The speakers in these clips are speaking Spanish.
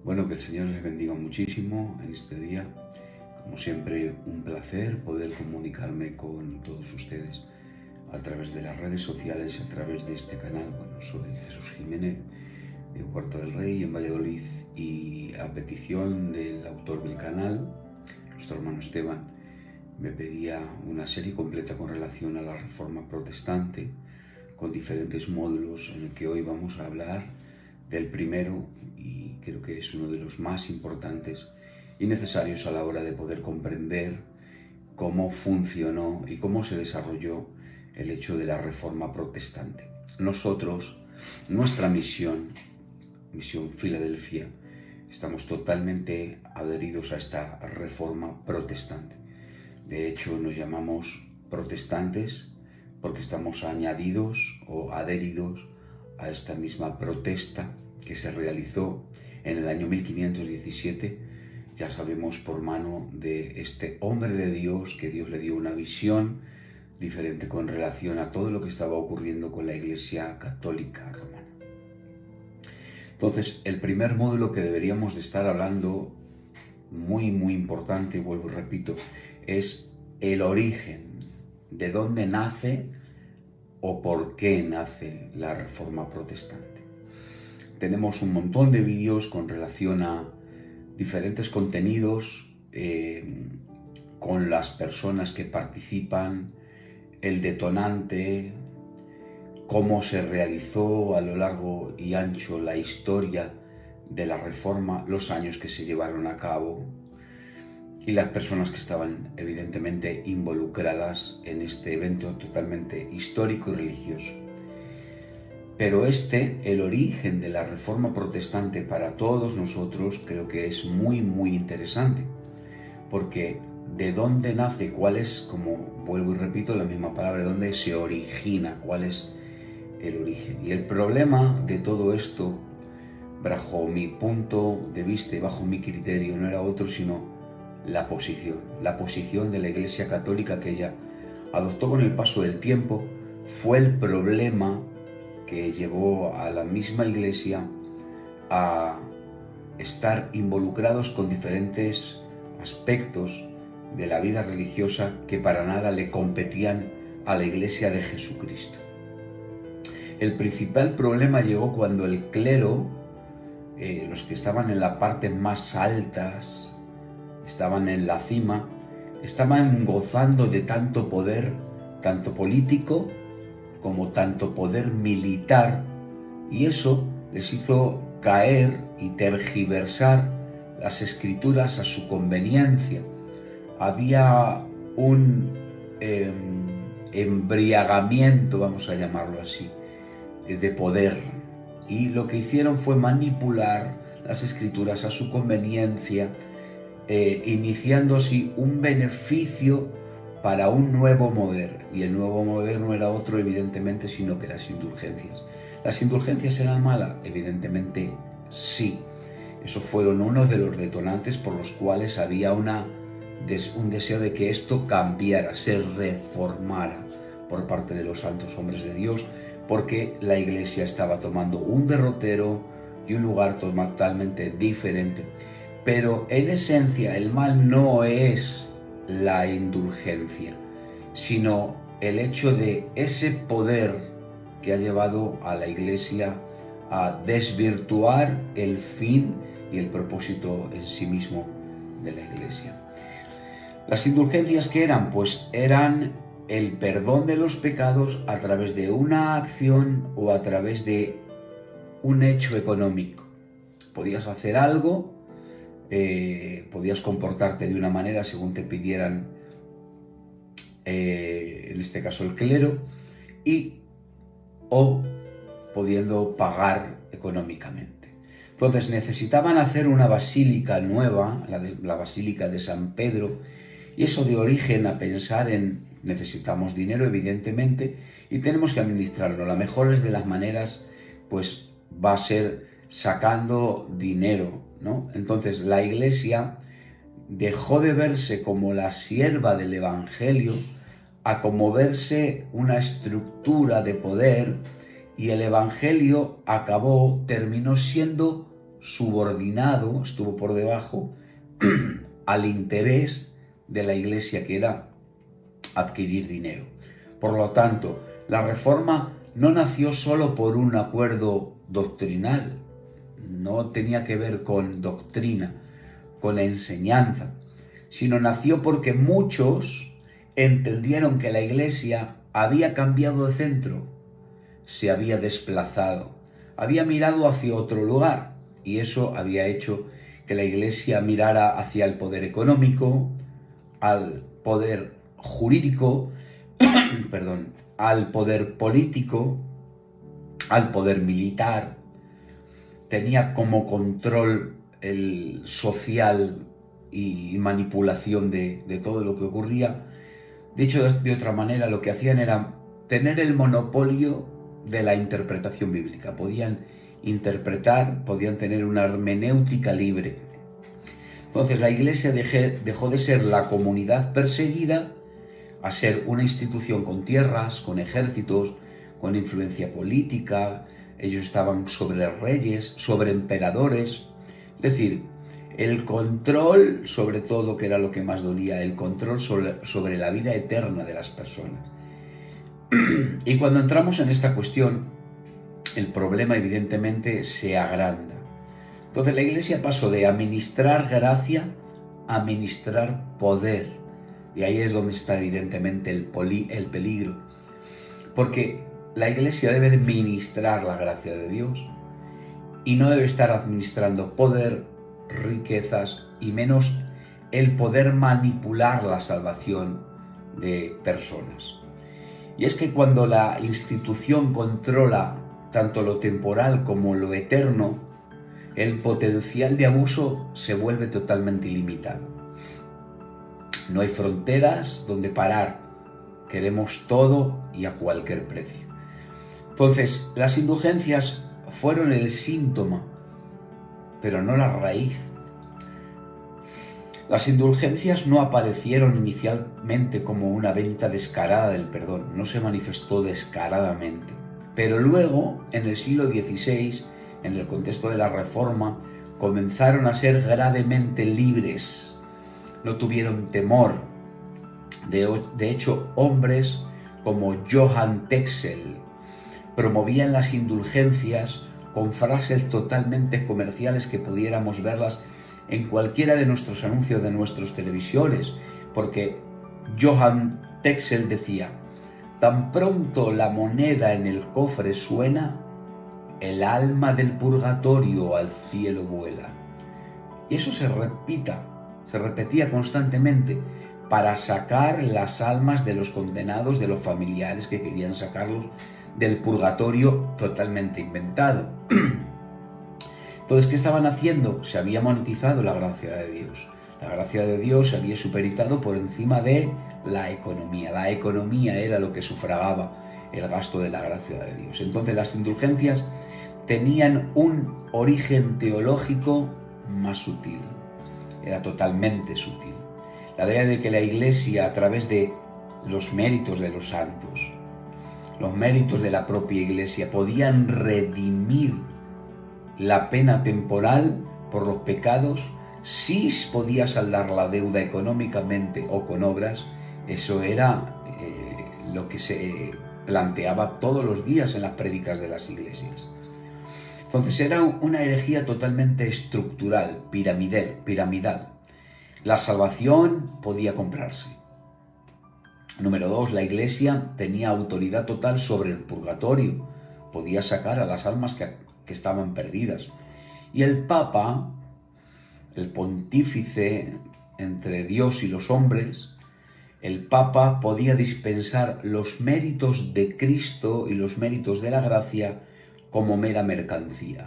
Bueno, que el Señor les bendiga muchísimo en este día. Como siempre, un placer poder comunicarme con todos ustedes a través de las redes sociales, a través de este canal. Bueno, soy Jesús Jiménez, de Huerta del Rey, en Valladolid, y a petición del autor del canal, nuestro hermano Esteban, me pedía una serie completa con relación a la Reforma Protestante, con diferentes módulos, en el que hoy vamos a hablar del primero, y creo que es uno de los más importantes y necesarios a la hora de poder comprender cómo funcionó y cómo se desarrolló el hecho de la Reforma Protestante. Nosotros, nuestra misión Filadelfia, estamos totalmente adheridos a esta Reforma Protestante. De hecho, nos llamamos protestantes porque estamos añadidos o adheridos a esta misma protesta que se realizó en el año 1517, ya sabemos, por mano de este hombre de Dios, que Dios le dio una visión diferente con relación a todo lo que estaba ocurriendo con la Iglesia Católica Romana. Entonces, el primer módulo que deberíamos de estar hablando, muy importante, vuelvo y repito, es el origen, de dónde nace o por qué nace la Reforma Protestante. Tenemos un montón de vídeos con relación a diferentes contenidos, con las personas que participan, el detonante, cómo se realizó a lo largo y ancho la historia de la Reforma, los años que se llevaron a cabo y las personas que estaban evidentemente involucradas en este evento totalmente histórico y religioso. Pero el origen de la Reforma Protestante para todos nosotros, creo que es muy interesante, porque de dónde nace, cuál es, como vuelvo y repito la misma palabra, de dónde se origina, cuál es el origen. Y el problema de todo esto, bajo mi punto de vista y bajo mi criterio, no era otro sino la posición de la Iglesia Católica que ella adoptó con el paso del tiempo. Fue el problema que llevó a la misma Iglesia a estar involucrados con diferentes aspectos de la vida religiosa que para nada le competían a la Iglesia de Jesucristo. El principal problema llegó cuando el clero, los que estaban en la parte más altas, estaban en la cima, estaban gozando de tanto poder, tanto político como tanto poder militar, y eso les hizo caer y tergiversar las escrituras a su conveniencia. Había un embriagamiento, vamos a llamarlo así, de poder, y lo que hicieron fue manipular las escrituras a su conveniencia, iniciando así un beneficio para un nuevo mover, y el nuevo mover no era otro evidentemente sino que las indulgencias. ¿Las indulgencias eran malas? Evidentemente sí. Eso fueron uno de los detonantes por los cuales había un deseo de que esto cambiara, se reformara por parte de los santos hombres de Dios, porque la Iglesia estaba tomando un derrotero y un lugar totalmente diferente. Pero en esencia el mal no es la indulgencia, sino el hecho de ese poder que ha llevado a la Iglesia a desvirtuar el fin y el propósito en sí mismo de la Iglesia. Las indulgencias, ¿qué eran? Pues eran el perdón de los pecados a través de una acción o a través de un hecho económico. Podías hacer algo, podías comportarte de una manera según te pidieran, en este caso el clero, o pudiendo pagar económicamente. Entonces necesitaban hacer una basílica nueva, la Basílica de San Pedro, y eso dio origen a pensar en: necesitamos dinero, evidentemente, y tenemos que administrarlo. La mejor de las maneras, pues, va a ser sacando dinero, ¿no? Entonces la Iglesia dejó de verse como la sierva del Evangelio a como verse una estructura de poder, y el Evangelio terminó siendo subordinado, estuvo por debajo al interés de la Iglesia, que era adquirir dinero. Por lo tanto, la Reforma no nació solo por un acuerdo doctrinal, no tenía que ver con doctrina, con enseñanza, sino nació porque muchos entendieron que la Iglesia había cambiado de centro, se había desplazado, había mirado hacia otro lugar, y eso había hecho que la Iglesia mirara hacia el poder económico, al poder jurídico, perdón, al poder político, al poder militar. Tenía como control el social y manipulación de todo lo que ocurría. Dicho de otra manera, lo que hacían era tener el monopolio de la interpretación bíblica. Podían interpretar, podían tener una hermenéutica libre. Entonces la Iglesia dejó de ser la comunidad perseguida a ser una institución con tierras, con ejércitos, con influencia política. Ellos estaban sobre reyes, sobre emperadores. Es decir, el control sobre todo, que era lo que más dolía, el control sobre la vida eterna de las personas. Y cuando entramos en esta cuestión, el problema evidentemente se agranda. Entonces la Iglesia pasó de administrar gracia a administrar poder. Y ahí es donde está evidentemente el peligro. Porque la Iglesia debe de ministrar la gracia de Dios y no debe estar administrando poder, riquezas y menos el poder manipular la salvación de personas. Y es que cuando la institución controla tanto lo temporal como lo eterno, el potencial de abuso se vuelve totalmente ilimitado. No hay fronteras donde parar. Queremos todo y a cualquier precio. Entonces, las indulgencias fueron el síntoma, pero no la raíz. Las indulgencias no aparecieron inicialmente como una venta descarada del perdón, no se manifestó descaradamente. Pero luego, en el siglo XVI, en el contexto de la Reforma, comenzaron a ser gravemente libres. No tuvieron temor. De hecho, hombres como Johann Texel promovían las indulgencias con frases totalmente comerciales que pudiéramos verlas en cualquiera de nuestros anuncios de nuestras televisiones, porque Johann Texel decía: tan pronto la moneda en el cofre suena, el alma del purgatorio al cielo vuela. Y eso se repetía constantemente para sacar las almas de los condenados, de los familiares que querían sacarlos del purgatorio totalmente inventado. Entonces, ¿qué estaban haciendo? Se había monetizado la gracia de Dios. La gracia de Dios se había superado por encima de la economía. La economía era lo que sufragaba el gasto de la gracia de Dios. Entonces, las indulgencias tenían un origen teológico más sutil. Era totalmente sutil. La idea de que la Iglesia, a través de los méritos de los santos, los méritos de la propia Iglesia, podían redimir la pena temporal por los pecados, sí podía saldar la deuda económicamente o con obras. Eso era lo que se planteaba todos los días en las prédicas de las iglesias. Entonces era una herejía totalmente estructural, piramidal. La salvación podía comprarse. Número 2, la Iglesia tenía autoridad total sobre el purgatorio. Podía sacar a las almas que estaban perdidas. Y el Papa, el pontífice entre Dios y los hombres, el Papa podía dispensar los méritos de Cristo y los méritos de la gracia como mera mercancía.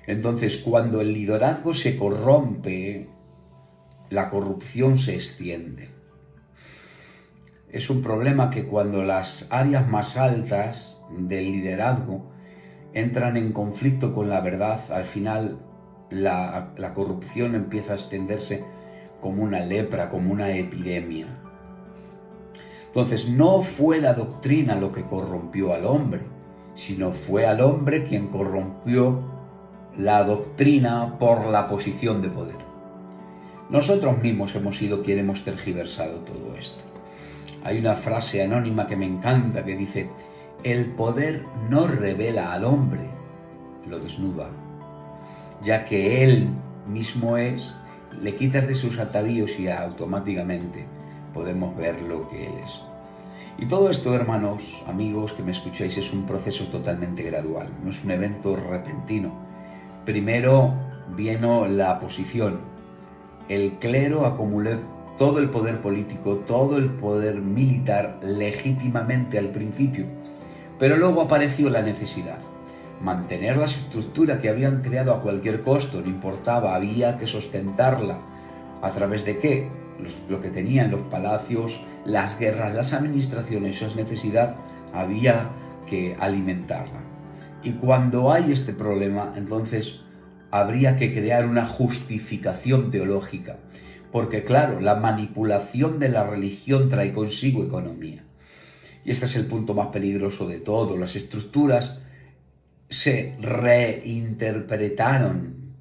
Entonces, cuando el liderazgo se corrompe, la corrupción se extiende. Es un problema que cuando las áreas más altas del liderazgo entran en conflicto con la verdad, al final la corrupción empieza a extenderse como una lepra, como una epidemia. Entonces, no fue la doctrina lo que corrompió al hombre, sino fue al hombre quien corrompió la doctrina por la posición de poder. Nosotros mismos hemos sido quienes hemos tergiversado todo esto. Hay una frase anónima que me encanta que dice: el poder no revela al hombre, lo desnuda, ya que él mismo es. Le quitas de sus atavíos y automáticamente podemos ver lo que él es. Y todo esto, hermanos, amigos que me escucháis, es un proceso totalmente gradual, no es un evento repentino. Primero vino la posición, el clero acumuló todo el poder político, todo el poder militar legítimamente al principio, pero luego apareció la necesidad. Mantener la estructura que habían creado a cualquier costo, no importaba, había que sustentarla. ¿A través de qué? Lo que tenían los palacios, las guerras, las administraciones, esa necesidad había que alimentarla. Y cuando hay este problema, entonces habría que crear una justificación teológica, porque claro, la manipulación de la religión trae consigo economía. Y este es el punto más peligroso de todo. Las estructuras se reinterpretaron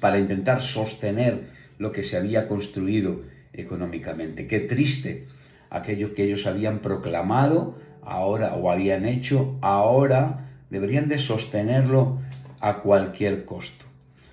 para intentar sostener lo que se había construido económicamente. Qué triste, aquello que ellos habían proclamado ahora o habían hecho, ahora deberían de sostenerlo a cualquier costo.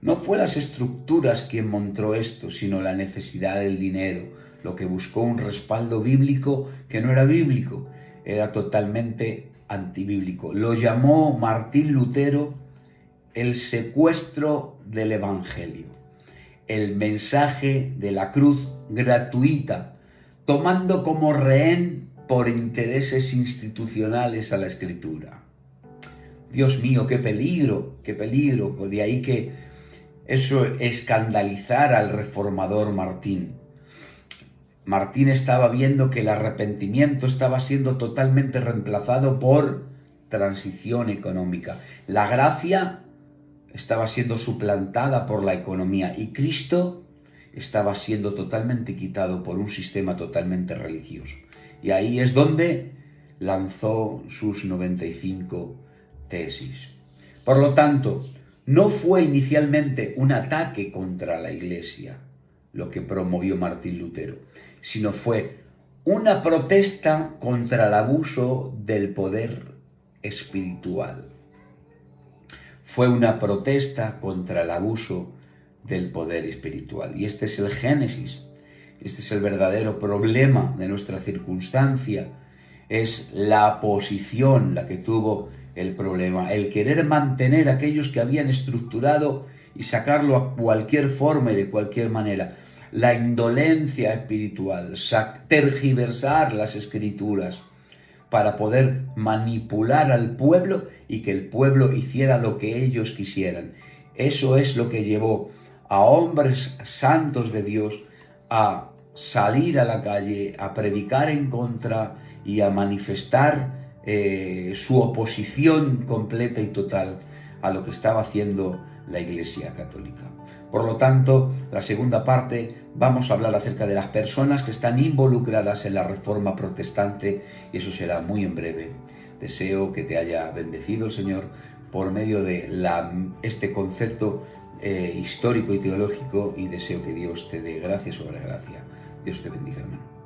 No fue las estructuras quien montó esto, sino la necesidad del dinero, lo que buscó un respaldo bíblico que no era bíblico, era totalmente antibíblico. Lo llamó Martín Lutero el secuestro del Evangelio, el mensaje de la cruz gratuita, tomando como rehén por intereses institucionales a la Escritura. Dios mío, qué peligro, qué peligro. De ahí que eso escandalizara al reformador Martín. Martín estaba viendo que el arrepentimiento estaba siendo totalmente reemplazado por transición económica. La gracia estaba siendo suplantada por la economía y Cristo estaba siendo totalmente quitado por un sistema totalmente religioso. Y ahí es donde lanzó sus 95 tesis. Por lo tanto, no fue inicialmente un ataque contra la Iglesia lo que promovió Martín Lutero, sino fue una protesta contra el abuso del poder espiritual. Fue una protesta contra el abuso del poder espiritual. Y este es el génesis, este es el verdadero problema de nuestra circunstancia. Es la posición la que tuvo el problema, el querer mantener a aquellos que habían estructurado y sacarlo a cualquier forma y de cualquier manera. La indolencia espiritual, tergiversar las escrituras para poder manipular al pueblo y que el pueblo hiciera lo que ellos quisieran. Eso es lo que llevó a hombres santos de Dios a salir a la calle, a predicar en contra y a manifestar su oposición completa y total a lo que estaba haciendo la Iglesia Católica. Por lo tanto, la segunda parte vamos a hablar acerca de las personas que están involucradas en la Reforma Protestante y eso será muy en breve. Deseo que te haya bendecido el Señor por medio de este concepto histórico y teológico y deseo que Dios te dé gracia sobre gracia. Dios te bendiga, hermano.